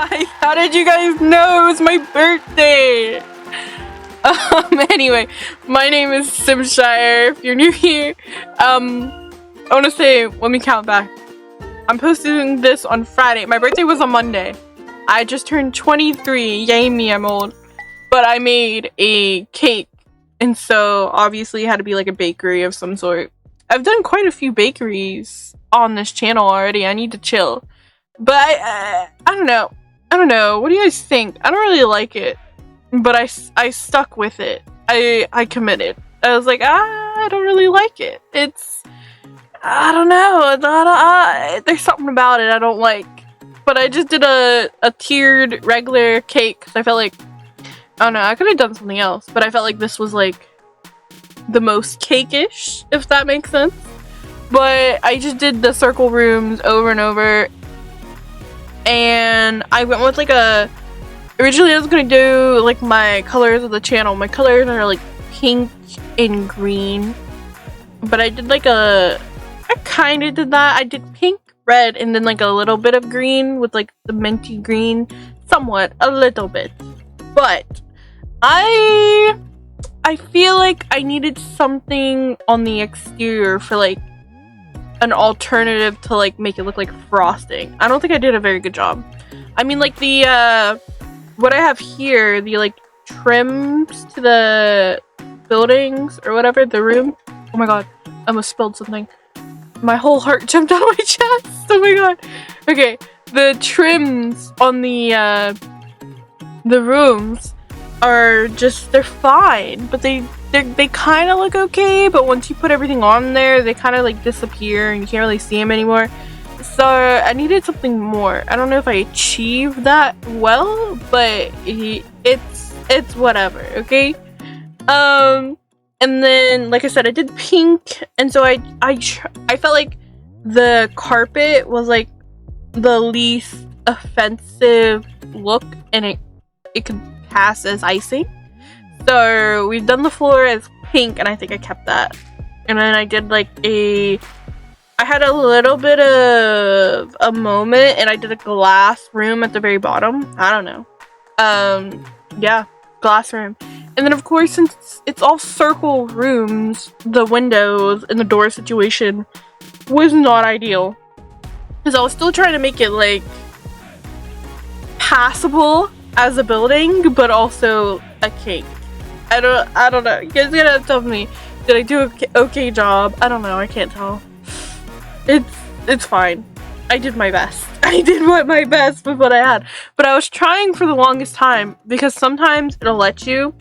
guys? How did you guys know it was my birthday? Anyway, my name is Simshire. If you're new here, I want to say, let me count back. I'm posting this on Friday. My birthday was on Monday. I just turned 23. Yay me, I'm old. But I made a cake, and so obviously it had to be like a bakery of some sort. I've done quite a few bakeries on this channel already. I need to chill. But I don't know. What do you guys think? I don't really like it. But I stuck with it. I committed. I was like, I don't really like it. I don't know. There's something about it I don't like. But I just did a tiered regular cake because I felt like, I don't know, I could have done something else. But I felt like this was like the most cake-ish, if that makes sense. But I just did the circle rooms over and over. And I went with like originally I was gonna do like my colors of the channel. My colors are like pink and green. But I did like I kind of did that. I did pink, red, and then like a little bit of green with like the minty green. Somewhat, a little bit. But I feel like I needed something on the exterior for like an alternative to like make it look like frosting. I don't think I did a very good job. I mean, like the what I have here, the like trims to the buildings or whatever, the room. Oh my god, I almost spilled something. My whole heart jumped out of my chest. Oh my god. Okay, the trims on the rooms are just, they're fine, but they kind of look okay, but once you put everything on there, they kind of like disappear and you can't really see them anymore. So I needed something more. I don't know if I achieved that well, but it's whatever, okay? And then, like I said, I did pink, and so I felt like the carpet was like the least offensive look, and it could pass as icing. So we've done the floor as pink, and I think I kept that. And then I did like I had a little bit of a moment, and I did a glass room at the very bottom. I don't know. Yeah, glass room. And then of course, since it's all circle rooms, the windows and the door situation was not ideal. Because I was still trying to make it like passable as a building, but also a cake. I don't know. You guys gotta tell me, did I do an okay job? I don't know. I can't tell. It's fine. I did my best. I did my best with what I had. But I was trying for the longest time, because sometimes it'll let you.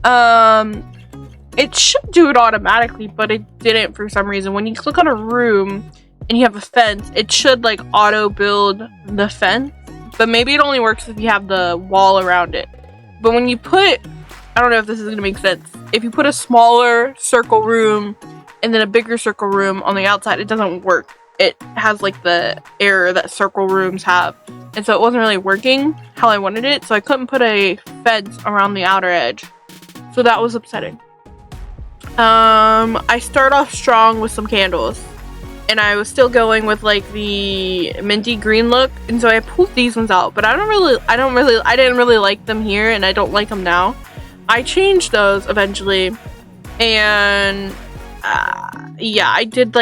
It should do it automatically, but it didn't for some reason. When you click on a room and you have a fence, it should like auto build the fence. But maybe it only works if you have the wall around it. But when you put, I don't know if this is gonna make sense. If you put a smaller circle room and then a bigger circle room on the outside, it doesn't work. It has like the error that circle rooms have. And so it wasn't really working how I wanted it. So I couldn't put a fence around the outer edge. So that was upsetting. I start off strong with some candles. And I was still going with like the minty green look, and so I pulled these ones out. But I didn't really like them here, and I don't like them now. I changed those eventually, and yeah, I did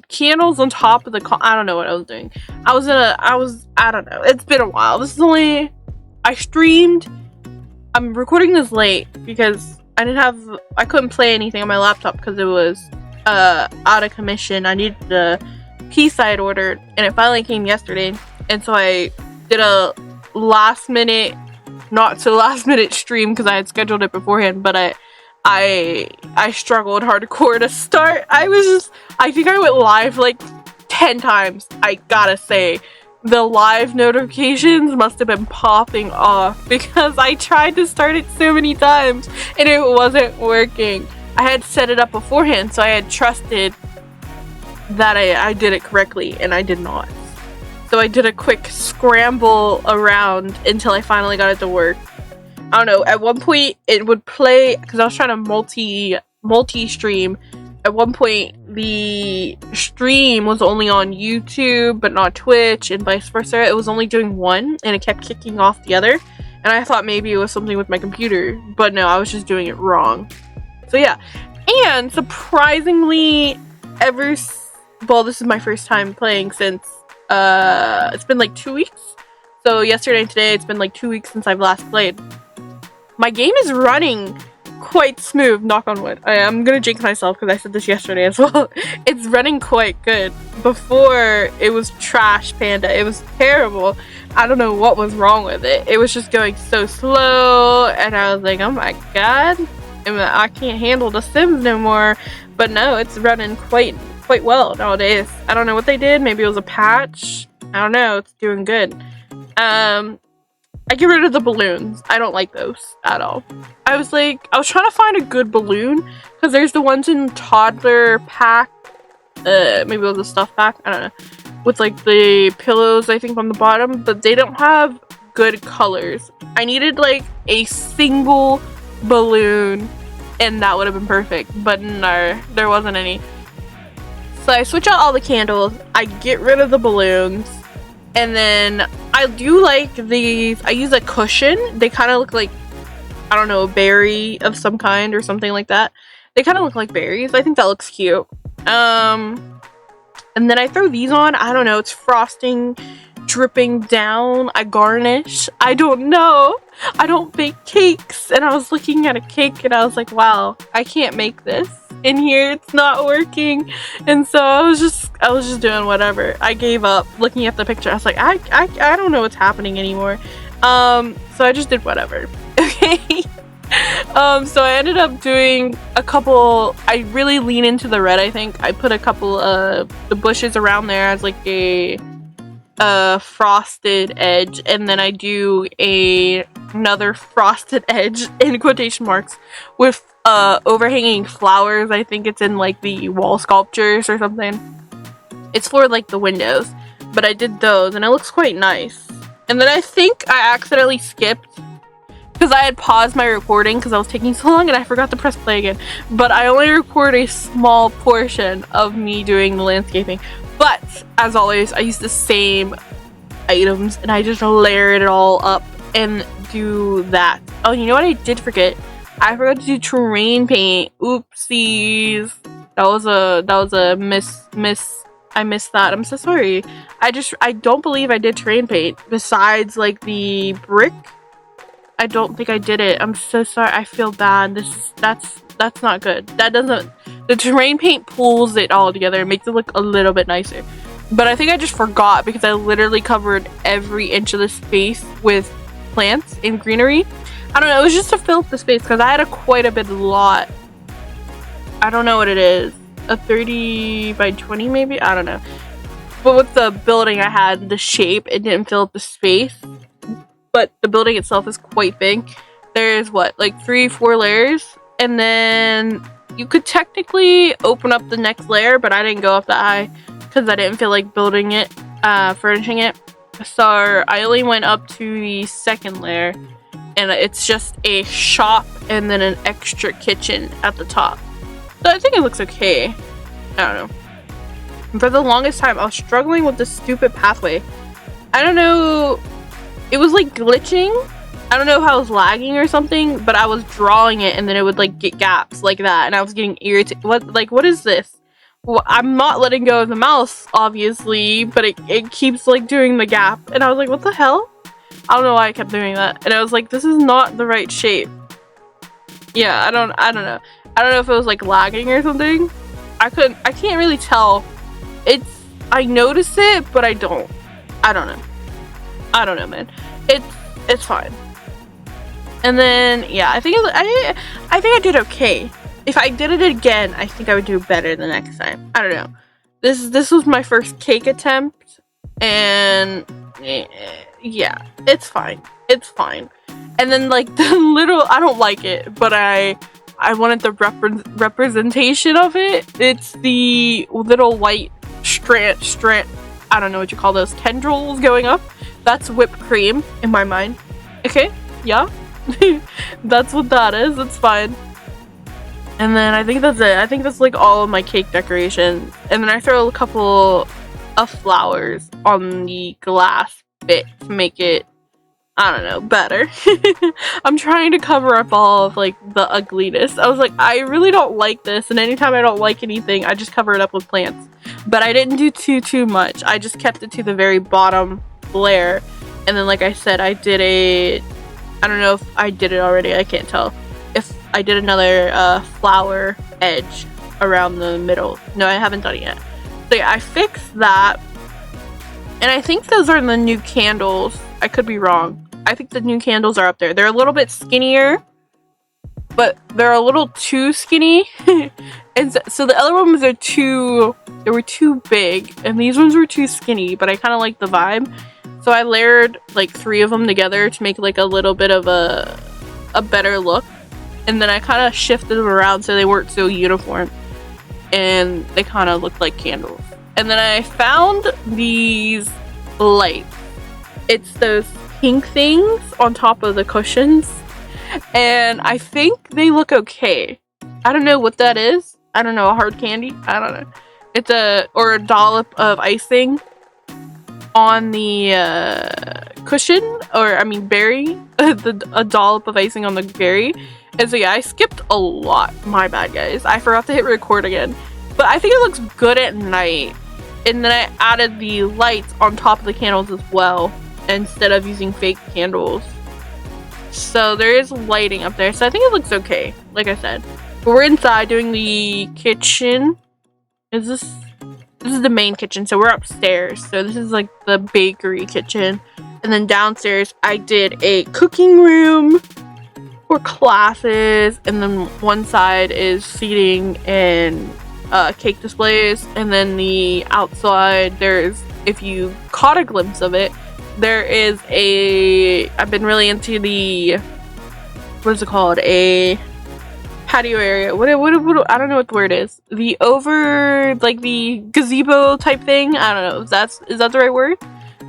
candles on top of the. I don't know what I was doing. I don't know. It's been a while. I streamed. I'm recording this late because I couldn't play anything on my laptop because it was out of commission. I needed the piece I had ordered, and it finally came yesterday, and so I did a last minute, not so last minute stream because I had scheduled it beforehand, but I struggled hardcore to start. I think I went live like 10 times. I gotta say, the live notifications must have been popping off because I tried to start it so many times and it wasn't working. I had set it up beforehand, so I had trusted that I did it correctly, and I did not. So I did a quick scramble around until I finally got it to work. I don't know, at one point it would play, because I was trying to multi-stream. At one point the stream was only on YouTube but not Twitch and vice versa. It was only doing one and it kept kicking off the other, and I thought maybe it was something with my computer, but no, I was just doing it wrong. So yeah, and surprisingly, well, this is my first time playing since it's been like 2 weeks. So yesterday and today, it's been like 2 weeks since I've last played. My game is running quite smooth, knock on wood. I'm gonna jinx myself because I said this yesterday as well. It's running quite good. Before, it was trash panda. It was terrible. I don't know what was wrong with it. It was just going so slow, and I was like, oh my god, I can't handle The Sims no more. But no, it's running quite well nowadays. I don't know what they did. Maybe it was a patch. I don't know. It's doing good. I get rid of the balloons. I don't like those at all. I was trying to find a good balloon because there's the ones in toddler pack. Maybe it was a stuff pack. I don't know. With like the pillows, I think, on the bottom, but they don't have good colors. I needed like a single balloon and that would have been perfect, but no, there wasn't any. So I switch out all the candles, I get rid of the balloons, and then I do like these. I use a cushion. They kind of look like, I don't know, a berry of some kind or something like that. They kind of look like berries. I think that looks cute. And then I throw these on. I don't know, it's frosting dripping down. I garnish. I don't know. I don't bake cakes. And I was looking at a cake and I was like, wow, I can't make this in here. It's not working. And so I was just doing whatever. I gave up looking at the picture. I was like, I don't know what's happening anymore. So I just did whatever. Okay. So I ended up doing a couple. I really lean into the red, I think. I put a couple of the bushes around there as like a frosted edge, and then I do another frosted edge in quotation marks with overhanging flowers. I think it's in like the wall sculptures or something. It's for like the windows, but I did those and it looks quite nice. And then I think I accidentally skipped because I had paused my recording because I was taking so long and I forgot to press play again. But I only record a small portion of me doing the landscaping. But, as always, I use the same items and I just layer it all up and do that. Oh, you know what I did forget? I forgot to do terrain paint. Oopsies. That was a miss. I missed that. I'm so sorry. I don't believe I did terrain paint. Besides, like, the brick. I don't think I did it. I'm so sorry. I feel bad. That's not good. The terrain paint pulls it all together. It makes it look a little bit nicer. But I think I just forgot because I literally covered every inch of the space with plants and greenery. I don't know. It was just to fill up the space because I had quite a bit lot. I don't know what it is. A 30 by 20 maybe? I don't know. But with the building I had, the shape, it didn't fill up the space. But the building itself is quite big. There's what, like 3-4 layers, and then you could technically open up the next layer, but I didn't go up that high because I didn't feel like building it, furnishing it. So I only went up to the second layer, and it's just a shop and then an extra kitchen at the top. So I think it looks okay. I don't know. And for the longest time, I was struggling with this stupid pathway. I don't know. It was like glitching. I don't know if I was lagging or something, but I was drawing it and then it would like get gaps like that, and I was getting irritated. What is this? Well, I'm not letting go of the mouse, obviously, but it keeps like doing the gap, and I was like, what the hell? I don't know why I kept doing that, and I was like, this is not the right shape. Yeah, I don't know. I don't know if it was like lagging or something. I can't really tell. I notice it, but I don't know, man. It's fine. And then yeah, I think I did okay. If I did it again, I think I would do better the next time. I don't know. This was my first cake attempt, and yeah, it's fine. It's fine. And then like the little, I don't like it, but I wanted the representation of it. It's the little white strand. I don't know what you call those, tendrils going up. That's whipped cream in my mind. Okay, yeah. That's what that is. It's fine. And then I think that's it. I think that's like all of my cake decorations. And then I throw a couple of flowers on the glass bit to make it, I don't know, better. I'm trying to cover up all of like the ugliness. I was like, I really don't like this, and anytime I don't like anything, I just cover it up with plants. But I didn't do too much. I just kept it to the very bottom layer. And then like I said, I did I don't know if I did it already, I can't tell. If I did another flower edge around the middle. No, I haven't done it yet. So yeah, I fixed that. And I think those are the new candles. I could be wrong. I think the new candles are up there. They're a little bit skinnier, but they're a little too skinny. And so the other ones are they were too big, and these ones were too skinny, but I kind of like the vibe. So I layered like 3 of them together to make like a little bit of a better look. And then I kind of shifted them around so they weren't so uniform, and they kind of looked like candles. And then I found these lights. It's those pink things on top of the cushions, and I think they look okay. I don't know what that is. I don't know, a hard candy? I don't know. It's a dollop of icing on the cushion, or I mean berry. A dollop of icing on the berry. And so yeah, I skipped a lot. My bad, guys. I forgot to hit record again. But I think it looks good at night. And then I added the lights on top of the candles as well, instead of using fake candles. So there is lighting up there, so I think it looks okay, like I said. But we're inside doing the kitchen. This is the main kitchen, so we're upstairs. So this is like the bakery kitchen. And then downstairs I did a cooking room for classes, and then one side is seating and cake displays, and then the outside there's, if you caught a glimpse of it, there is I've been really into the, what is it called, a patio area. What I don't know what the word is. The like the gazebo type thing. I don't know. Is that the right word?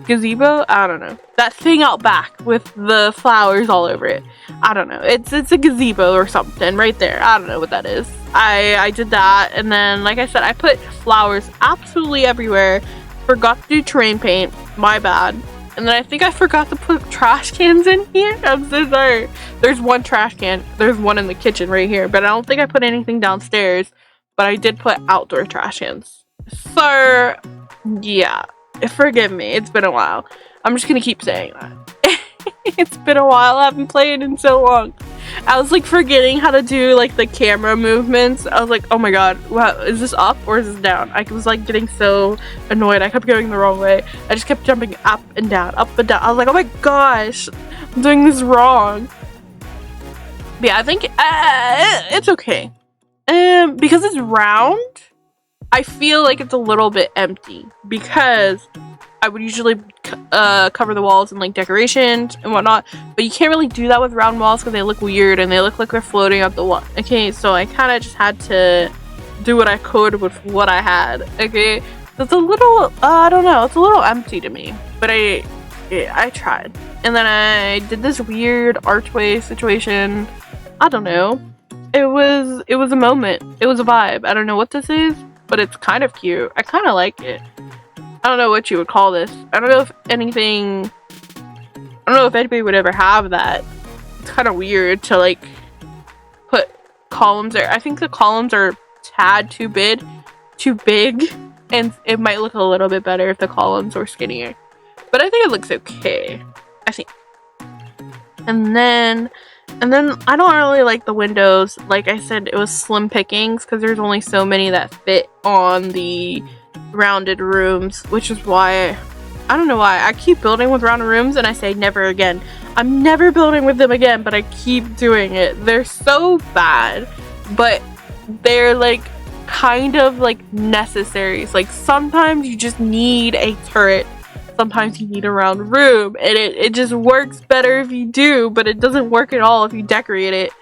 Gazebo? I don't know. That thing out back with the flowers all over it. I don't know. It's a gazebo or something right there. I don't know what that is. I did that, and then like I said, I put flowers absolutely everywhere. Forgot to do terrain paint. My bad. And then I think I forgot to put trash cans in here. I'm so sorry. There's one trash can. There's one in the kitchen right here. But I don't think I put anything downstairs. But I did put outdoor trash cans. So, yeah. Forgive me. It's been a while. I'm just going to keep saying that. It's been a while. I haven't played in so long. I was like forgetting how to do like the camera movements. I was like, oh my god, wow, is this up or is this down? I was like getting so annoyed. I kept going the wrong way. I just kept jumping up and down, up and down. I was like, oh my gosh, I'm doing this wrong. But yeah, I think it's okay. Because it's round, I feel like it's a little bit empty, because I would usually cover the walls in like decorations and whatnot, but you can't really do that with round walls because they look weird and they look like they're floating up the wall. Okay, so I kind of just had to do what I could with what I had. Okay, so it's a little, I don't know, it's a little empty to me, but I tried. And then I did this weird archway situation. I don't know. It was a moment. It was a vibe. I don't know what this is, but it's kind of cute. I kind of like it. I don't know what you would call this. I don't know if anybody would ever have that. It's kind of weird to like put columns there. I think the columns are a tad too big, and it might look a little bit better if the columns were skinnier. But I think it looks okay. I think. And then I don't really like the windows. Like I said, it was slim pickings because there's only so many that fit on the rounded rooms, which is why I don't know why I keep building with rounded rooms and I say never again. I'm never building with them again, but I keep doing it. They're so bad, but they're like kind of like necessaries. Like sometimes you just need a turret, sometimes you need a round room, and it just works better if you do, but it doesn't work at all if you decorate it.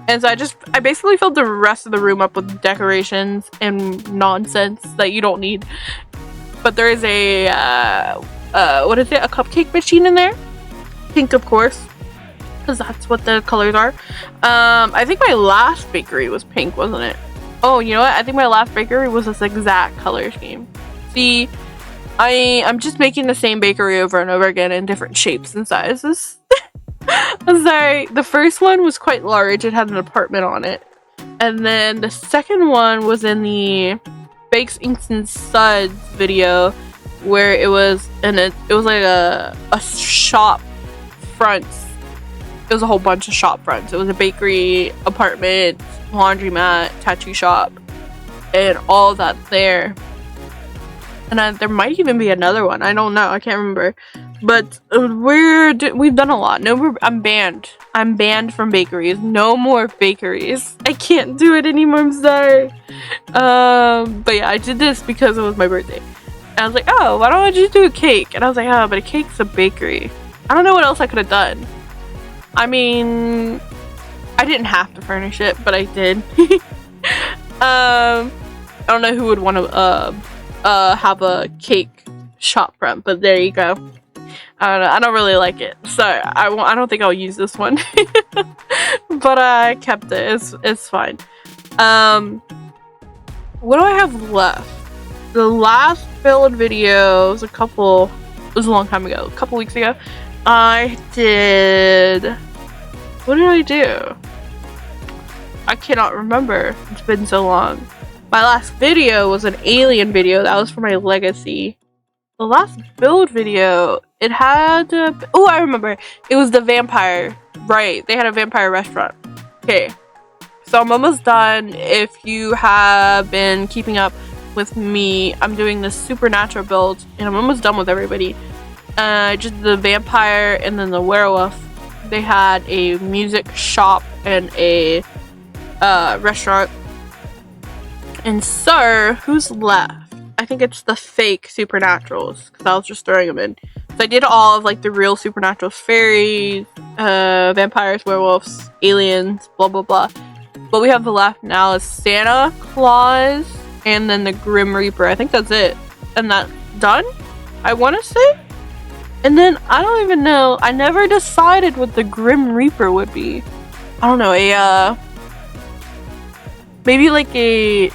And so I basically filled the rest of the room up with decorations and nonsense that you don't need. But there is a what is it, a cupcake machine in there, pink of course, because that's what the colors are. I think my last bakery was pink, wasn't it? Oh, you know what? I think my last bakery was this exact color scheme. See, I'm just making the same bakery over and over again in different shapes and sizes. I'm sorry. The first one was quite large. It had an apartment on it. And then the second one was in the Bakes, Inks, and Suds video, where it was like a shop front. It was a whole bunch of shop fronts. It was a bakery, apartment, laundromat, tattoo shop, and all that there. And there might even be another one. I don't know. I can't remember. But we've done a lot. No, I'm banned. I'm banned from bakeries. No more bakeries. I can't do it anymore. I'm sorry. But yeah, I did this because it was my birthday. And I was like, oh, why don't I just do a cake? And I was like, oh, but a cake's a bakery. I don't know what else I could have done. I mean, I didn't have to furnish it, but I did. I don't know who would want to have a cake shop front, but there you go. I don't know. I don't really like it, so I don't think I'll use this one. But I kept it. It's fine. What do I have left? The last build video was it was a long time ago, a couple weeks ago. I did. What did I do? I cannot remember. It's been so long. My last video was an alien video. That was for my legacy. The last build video, it had... oh, I remember. It was the vampire. Right. They had a vampire restaurant. Okay. So I'm almost done. If you have been keeping up with me, I'm doing this supernatural build. And I'm almost done with everybody. Just the vampire and then the werewolf. They had a music shop and a restaurant. And so, who's left? I think it's the fake supernaturals, because I was just throwing them in. So I did all of like the real supernaturals, fairies, vampires, werewolves, aliens, blah blah blah. What we have left now is Santa Claus and then the Grim Reaper. I think that's it. And that's done, I want to say. And then I don't even know. I never decided what the Grim Reaper would be. I don't know, maybe like a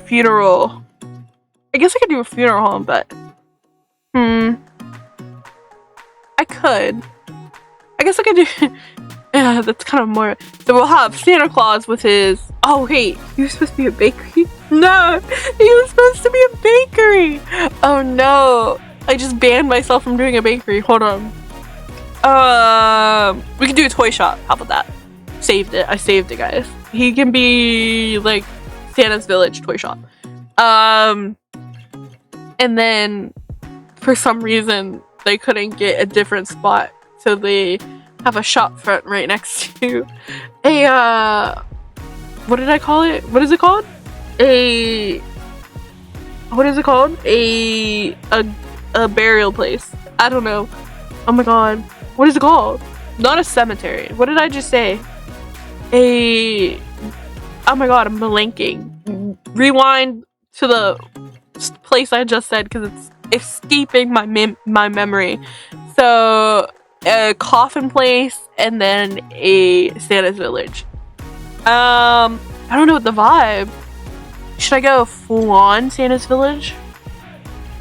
funeral. I guess I could do a funeral home, but I could. I guess I could do. Yeah, that's kind of more. So we'll have Santa Claus with his. Oh wait, he was supposed to be a bakery. No, he was supposed to be a bakery. Oh no, I just banned myself from doing a bakery. Hold on. We can do a toy shop. How about that? Saved it. I saved it, guys. He can be like Santa's Village toy shop. And then for some reason they couldn't get a different spot, so they have a shop front right next to a what did I call it? What is it called? What is it called? A burial place. I don't know. Oh my god. What is it called? Not a cemetery. What did I just say? Oh my god, I'm blanking. Rewind to the place I just said because it's escaping my memory. So a coffin place and then a Santa's Village. I don't know what the vibe. Should I go full on Santa's Village?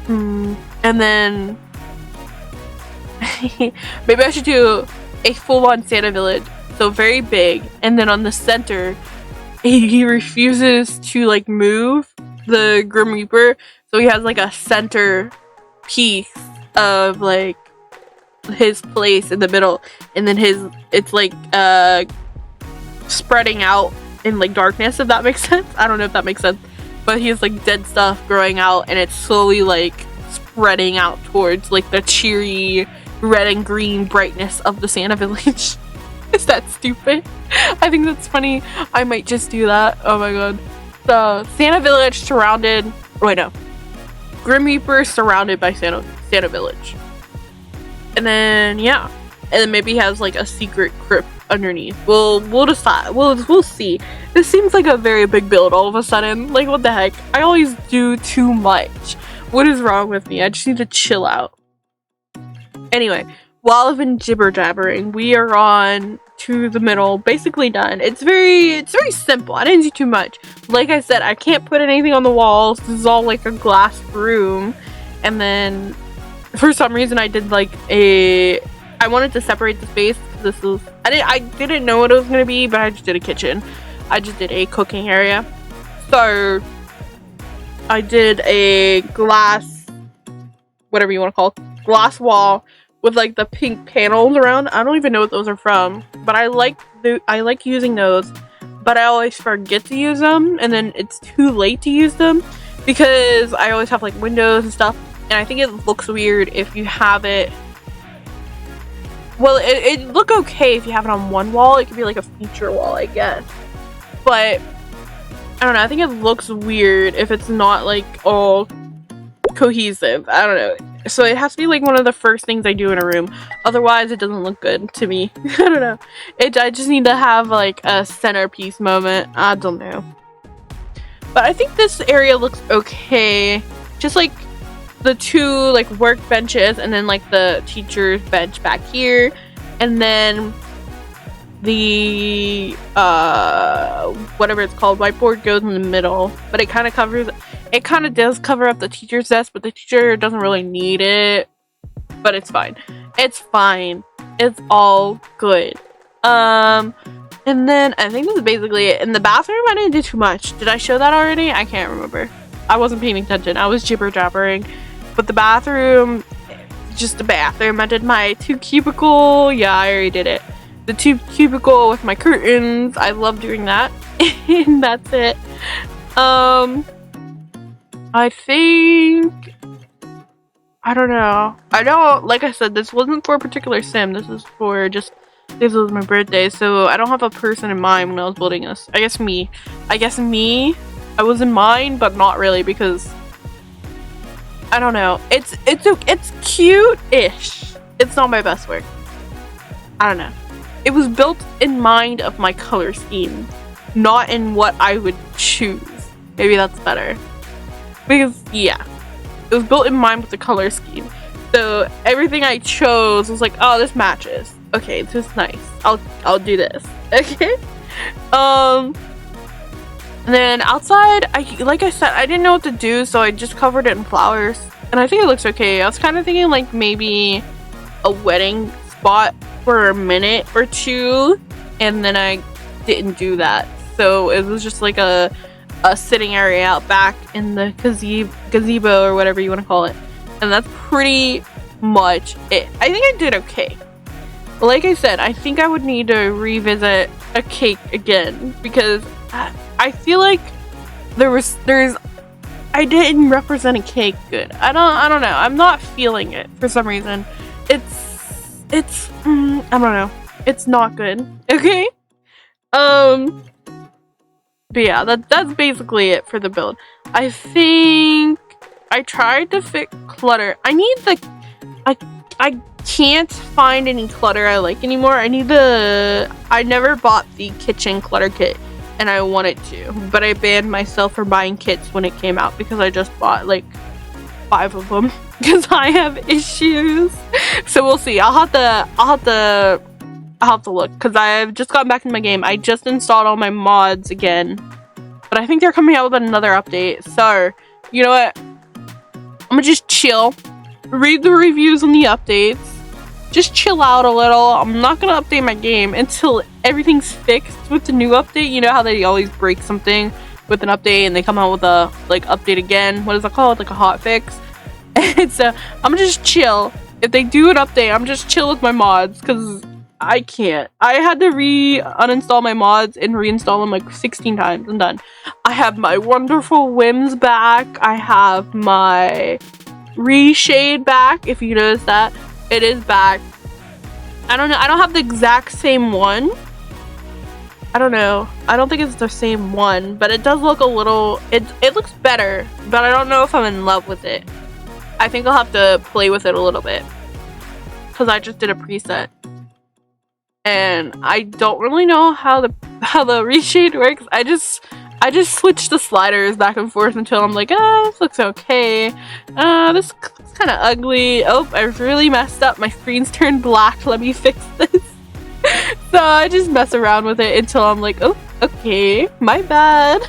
And then maybe I should do a full on Santa Village. So very big, and then on the center he refuses to like move the Grim Reaper, so he has like a center piece of like his place in the middle, and then it's like spreading out in like darkness, if that makes sense. I don't know if that makes sense, but he has like dead stuff growing out and it's slowly like spreading out towards like the cheery red and green brightness of the Santa Village. Is that stupid? I think that's funny. I might just do that. Oh my god. So Santa Village surrounded. Wait, no. Grim Reaper surrounded by Santa Village. And then yeah. And then maybe he has like a secret crypt underneath. We'll decide. We'll see. This seems like a very big build all of a sudden. Like what the heck? I always do too much. What is wrong with me? I just need to chill out. Anyway, while I've been jibber jabbering, we are on to the middle, basically done. It's very simple. I didn't do too much. Like I said, I can't put anything on the walls. This is all like a glass room, and then for some reason I did like I wanted to separate the space. I didn't know what it was gonna be, but I just did a kitchen. I just did a cooking area. So I did a glass, whatever you want to call it, glass wall with like the pink panels around. I don't even know what those are from, but I like using those, but I always forget to use them, and then it's too late to use them because I always have like windows and stuff, and I think it looks weird if you have it. Well, it'd look okay if you have it on one wall. It could be like a feature wall, I guess, but I don't know. I think it looks weird if it's not like all cohesive. I don't know. So it has to be like one of the first things I do in a room. Otherwise, it doesn't look good to me. I don't know. I just need to have like a centerpiece moment. I don't know. But I think this area looks okay. Just like the two like work benches, and then like the teacher's bench back here, and then the whatever it's called, whiteboard goes in the middle. But it kind of does cover up the teacher's desk, but the teacher doesn't really need it. But it's fine. It's fine. It's all good. And then I think this is basically it. In the bathroom, I didn't do too much. Did I show that already? I can't remember. I wasn't paying attention. I was jibber jabbering. But the bathroom, just a bathroom. I did my 2 cubicle. Yeah, I already did it. The 2 cubicle with my curtains. I love doing that. And that's it. I think, I don't know. Like I said, this wasn't for a particular sim. This was my birthday, so I don't have a person in mind when I was building this. I guess me. I was in mind, but not really, because I don't know. It's cute-ish. It's not my best work. I don't know. It was built in mind of my color scheme, not in what I would choose. Maybe that's better. Because, yeah. It was built in mind with the color scheme. So, everything I chose was like, oh, this matches. Okay, this is nice. I'll do this. Okay? And then outside, like I said, I didn't know what to do, so I just covered it in flowers. And I think it looks okay. I was kind of thinking like maybe a wedding spot for a minute or two, and then I didn't do that. So it was just like a sitting area out back in the gazebo or whatever you want to call it. And that's pretty much it. I think I did okay. But like I said, I think I would need to revisit a cake again, because I feel like I didn't represent a cake good. I don't know. I'm not feeling it for some reason. It's I don't know. It's not good. Okay? But yeah, that's basically it for the build. I think I tried to fix clutter. I can't find any clutter I like anymore. I never bought the kitchen clutter kit, and I wanted to, but I banned myself from buying kits when it came out because I just bought like 5 of them because I have issues. So we'll see. I'll have to look, because I've just gotten back in my game. I just installed all my mods again, but I think they're coming out with another update. So you know what? I'm gonna just chill, read the reviews on the updates, just chill out a little. I'm not gonna update my game until everything's fixed with the new update. You know how they always break something with an update and they come out with a like update again. What is it called? Like a hot fix. And so I'm gonna just chill. If they do an update, I'm just chill with my mods, because I can't. I had to uninstall my mods and reinstall them like 16 times and done. I have my wonderful whims back. I have my reshade back. If you notice that, it is back. I don't know. I don't have the exact same one. I don't know. I don't think it's the same one, but it does look a little. It looks better, but I don't know if I'm in love with it. I think I'll have to play with it a little bit, because I just did a preset, and I don't really know how the reshade works. I I just switch the sliders back and forth until I'm like, this looks okay. This looks kind of ugly. Oh, I've really messed up. My screen's turned black. Let me fix this. So I just mess around with it until I'm like, oh, okay, my bad.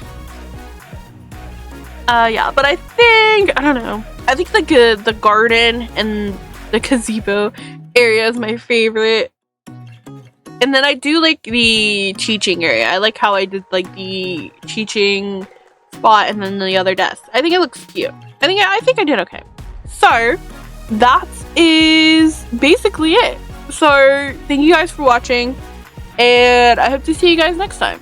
Yeah, but I think, I don't know. I think the garden and the gazebo area is my favorite. And then I do like the teaching area. I like how I did like the teaching spot and then the other desk. I think it looks cute. I think I did okay. So that is basically it. So thank you guys for watching, and I hope to see you guys next time.